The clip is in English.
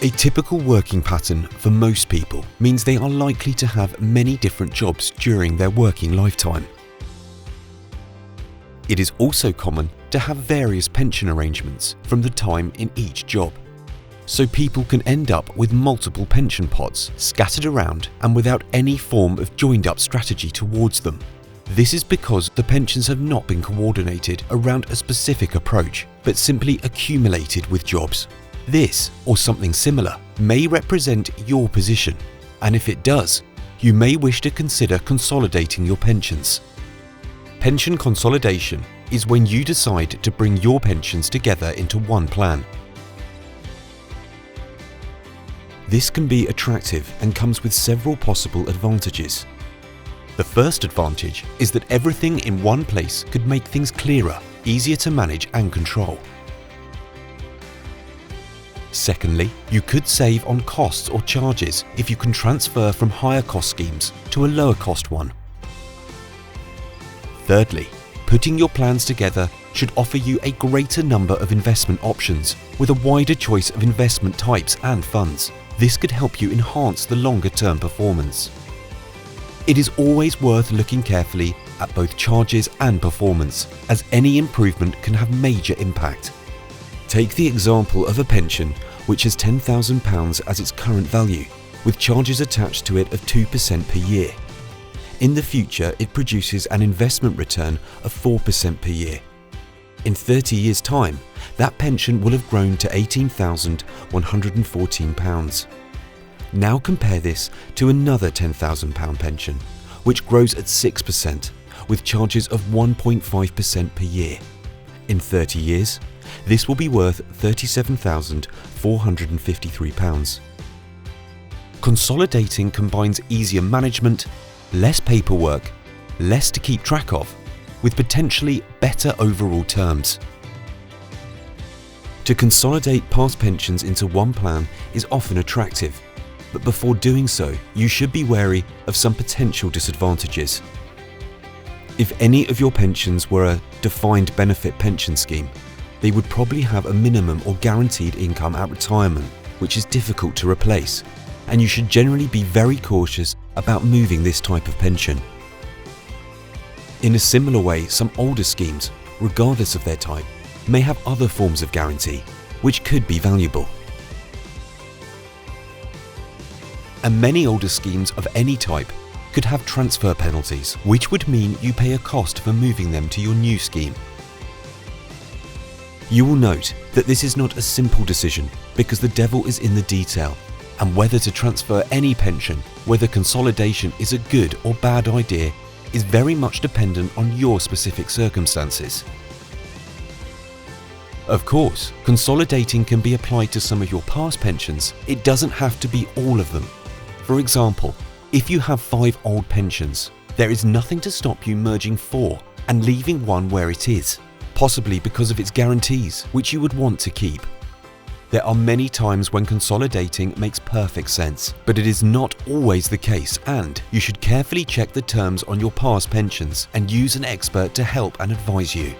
A typical working pattern for most people means they are likely to have many different jobs during their working lifetime. It is also common to have various pension arrangements from the time in each job. So people can end up with multiple pension pots scattered around and without any form of joined-up strategy towards them. This is because the pensions have not been coordinated around a specific approach, but simply accumulated with jobs. This, or something similar, may represent your position, and if it does, you may wish to consider consolidating your pensions. Pension consolidation is when you decide to bring your pensions together into one plan. This can be attractive and comes with several possible advantages. The first advantage is that everything in one place could make things clearer, easier to manage and control. Secondly, you could save on costs or charges if you can transfer from higher cost schemes to a lower cost one. Thirdly, putting your plans together should offer you a greater number of investment options with a wider choice of investment types and funds. This could help you enhance the longer-term performance. It is always worth looking carefully at both charges and performance, as any improvement can have major impact. Take the example of a pension which has £10,000 as its current value, with charges attached to it of 2% per year. In the future, it produces an investment return of 4% per year. In 30 years' time, that pension will have grown to £18,114. Now compare this to another £10,000 pension, which grows at 6%, with charges of 1.5% per year. In 30 years, this will be worth £37,453. Consolidating combines easier management, less paperwork, less to keep track of, with potentially better overall terms. To consolidate past pensions into one plan is often attractive, but before doing so, you should be wary of some potential disadvantages. If any of your pensions were a defined benefit pension scheme, they would probably have a minimum or guaranteed income at retirement, which is difficult to replace, and you should generally be very cautious about moving this type of pension. In a similar way, some older schemes, regardless of their type, may have other forms of guarantee, which could be valuable. And many older schemes of any type could have transfer penalties, which would mean you pay a cost for moving them to your new scheme. You will note that this is not a simple decision because the devil is in the detail, and whether to transfer any pension, whether consolidation is a good or bad idea, is very much dependent on your specific circumstances. Of course, consolidating can be applied to some of your past pensions. It doesn't have to be all of them. For example, if you have 5 old pensions, there is nothing to stop you merging 4 and leaving one where it is, possibly because of its guarantees, which you would want to keep. There are many times when consolidating makes perfect sense, but it is not always the case, and you should carefully check the terms on your past pensions and use an expert to help and advise you.